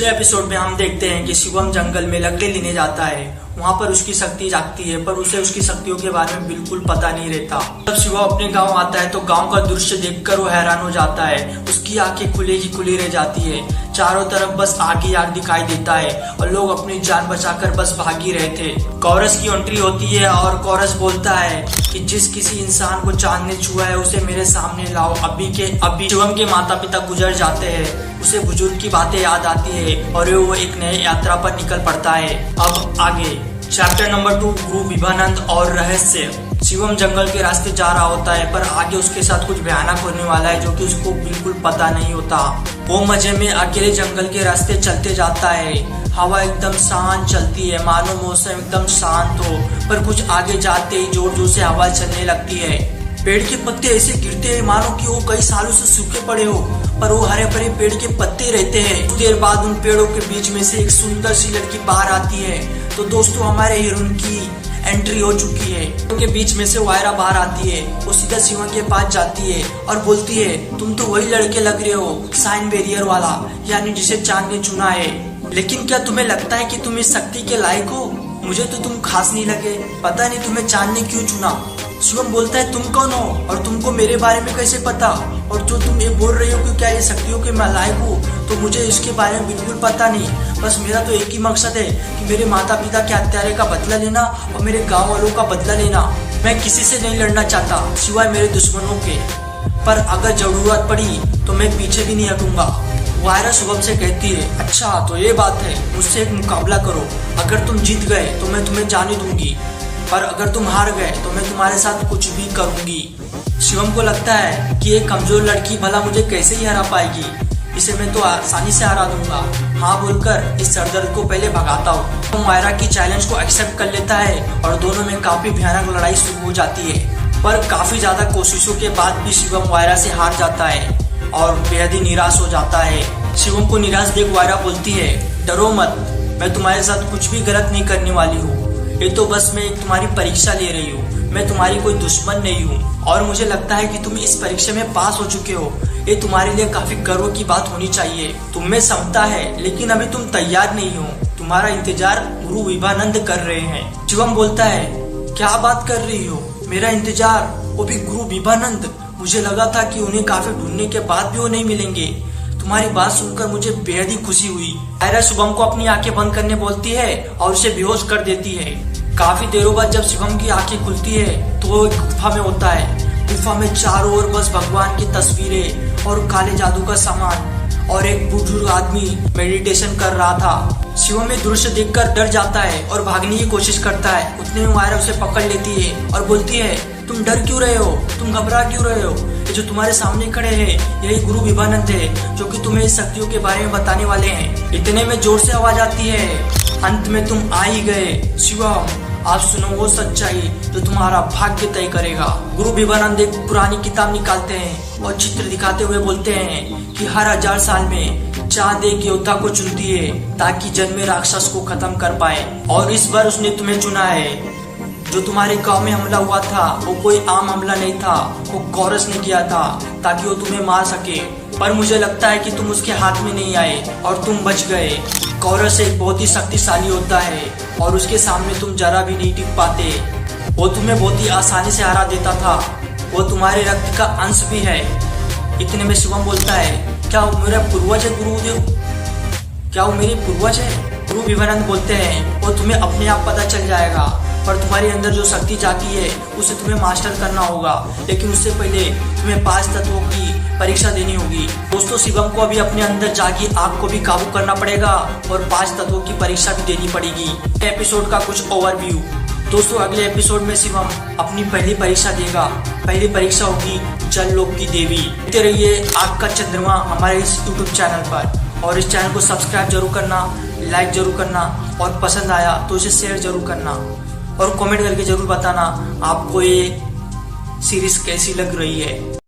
पिछले एपिसोड में हम देखते हैं कि शिवम जंगल में लकड़ी लेने जाता है। वहाँ पर उसकी शक्ति जागती है, पर उसे उसकी शक्तियों के बारे में बिल्कुल पता नहीं रहता। जब शिवम अपने गांव आता है तो गांव का दृश्य देखकर वो हैरान हो जाता है। उसकी आंखें खुली की खुली रह जाती है। चारों तरफ बस आग ही आग दिखाई देता है और लोग अपनी जान बचाकर बस भाग ही रहे थे। कोरस की एंट्री होती है और कोरस बोलता है कि जिस किसी इंसान को चांद ने छुआ है उसे मेरे सामने लाओ अभी के अभी। शिवम के माता पिता गुजर जाते हैं। उसे बुजुर्ग की बातें याद आती है और वो एक नई यात्रा पर निकल पड़ता है। अब आगे चैप्टर नंबर 2, गुरु विभानंद और रहस्य। शिवम जंगल के रास्ते जा रहा होता है, पर आगे उसके साथ कुछ भयानक होने वाला है जो कि उसको बिल्कुल पता नहीं होता। वो मजे में अकेले जंगल के रास्ते चलते जाता है। हवा एकदम शांत चलती है, मानो मौसम एकदम शांत हो, पर कुछ आगे जाते ही जोर जोर से हवा चलने लगती है। पेड़ के पत्ते ऐसे गिरते हैं मानो कि वो कई सालों से सूखे पड़े हो, पर वो हरे भरे पेड़ के पत्ते रहते हैं। कुछ देर बाद उन पेड़ों के बीच में से एक सुंदर सी लड़की बाहर आती है। तो दोस्तों हमारे हीरोइन की एंट्री हो चुकी है। उनके बीच में से वायरा बाहर आती है। वो सीधा शिवम के पास जाती है और बोलती है, तुम तो वही लड़के लग रहे हो, साइन बैरियर वाला, यानी जिसे चांद ने चुना है। लेकिन क्या तुम्हें लगता है कि तुम इस शक्ति के लायक हो? मुझे तो तुम खास नहीं लगे, पता नहीं तुम्हें चांद ने क्यों चुना। शिवम बोलता है, तुम कौन हो और तुमको मेरे बारे में कैसे पता? और जो तुम ये बोल रही हो कि क्या ये शक्तियों के मैं लायक हूँ, तो मुझे इसके बारे में बिल्कुल पता नहीं। बस मेरा तो एक ही मकसद है कि मेरे माता पिता के हत्यारे का बदला लेना और मेरे गाँव वालों का बदला लेना। मैं किसी से नहीं लड़ना चाहता सिवाय मेरे दुश्मनों के, पर अगर जरूरत पड़ी तो मैं पीछे भी नहीं हटूंगा। वायरा शुभम से कहती है, अच्छा तो ये बात है, मुझसे एक मुकाबला करो। अगर तुम जीत गए तो मैं तुम्हें जाने दूंगी, पर अगर तुम हार गए तो मैं तुम्हारे साथ कुछ भी करूंगी। शिवम को लगता है कि एक कमजोर लड़की भला मुझे कैसे ही हरा पाएगी, इसे मैं तो आसानी से हरा दूंगा। हाँ बोलकर इस सरदर्द को पहले भगाता हूँ। तो वायरा की चैलेंज को एक्सेप्ट कर लेता है और दोनों में काफी भयानक लड़ाई शुरू हो जाती है। पर काफी ज्यादा कोशिशों के बाद भी शिवम वायरा से हार जाता है और बेहद ही निराश हो जाता है। शिवम को निराश देख वायरा बोलती है, डरो मत, मैं तुम्हारे साथ कुछ भी गलत नहीं करने वाली हूँ। ये तो बस मैं तुम्हारी परीक्षा ले रही हूँ, मैं तुम्हारी कोई दुश्मन नहीं हूँ। और मुझे लगता है कि तुम इस परीक्षा में पास हो चुके हो, ये तुम्हारे लिए काफी गर्व की बात होनी चाहिए। तुम में क्षमता है, लेकिन अभी तुम तैयार नहीं हो। तुम्हारा इंतजार गुरु विभानंद कर रहे हैं। शिवम बोलता है, क्या बात कर रही हो? मेरा इंतजार, वो भी गुरु विभानंद? मुझे लगा था कि उन्हें काफी ढूंढने के बाद भी वो नहीं मिलेंगे। तुम्हारी बात सुनकर मुझे बेहद ही खुशी हुई। वायरा शुभम को अपनी आंखें बंद करने बोलती है और उसे बेहोश कर देती है। काफी देरों बाद जब शिवम की आंखें खुलती है तो वो एक गुफा में होता है। गुफा में चारों ओर बस भगवान की तस्वीरें और काले जादू का सामान और एक बुजुर्ग आदमी मेडिटेशन कर रहा था। शिवम ये दृश्य देखकर डर जाता है और भागने की कोशिश करता है। उतने में वायरा उसे पकड़ लेती है और बोलती है, तुम डर क्यों रहे हो? तुम घबरा क्यों रहे हो? ये जो तुम्हारे सामने खड़े हैं यही गुरु विभानंद है, जो कि तुम्हें इस शक्तियों के बारे में बताने वाले हैं। इतने में जोर से आवाज आती है, अंत में तुम आ ही गए। शिवम, आप सुनो वो सच्चाई जो तुम्हारा भाग्य तय करेगा। गुरु विभानंद एक पुरानी किताब निकालते हैं और चित्र दिखाते हुए बोलते हैं कि हर 1000 साल में चांद एक योद्धा को चुनती है ताकि जन्मे राक्षस को खत्म कर पाए। और इस बार उसने तुम्हें चुना है। जो तुम्हारे गांव में हमला हुआ था वो कोई आम हमला नहीं था, वो कोरस ने किया था ताकि वो तुम्हें मार सके। पर मुझे लगता है कि तुम उसके हाथ में नहीं आए और तुम बच गए। कोरस एक बहुत ही शक्तिशाली होता है और उसके सामने तुम जरा भी नहीं टिक पाते। वो तुम्हें बहुत ही आसानी से हरा देता था। वो तुम्हारे रक्त का अंश भी है। इतने में शिवम बोलता है, क्या वो मेरा पूर्वज है गुरुदेव? क्या वो मेरे पूर्वज है? गुरु विभानंद बोलते हैं, वो तुम्हें अपने आप पता चल जाएगा, पर तुम्हारे अंदर जो शक्ति जागी है उसे तुम्हें मास्टर करना होगा। लेकिन उससे पहले तुम्हें 5 तत्वों की परीक्षा देनी होगी। दोस्तों शिवम को अभी अपने अंदर जागी आग को भी काबू करना पड़ेगा और 5 तत्वों की परीक्षा भी देनी पड़ेगी। एपिसोड का कुछ ओवरव्यू। दोस्तों अगले एपिसोड में शिवम अपनी पहली परीक्षा देगा। पहली परीक्षा होगी जल लोक की देवी। देखते रहिए आग का चंद्रमा हमारे इस YouTube चैनल पर, और इस चैनल को सब्सक्राइब जरूर करना, लाइक जरूर करना, और पसंद आया तो इसे शेयर जरूर करना, और कमेंट करके जरूर बताना आपको ये सीरीज कैसी लग रही है।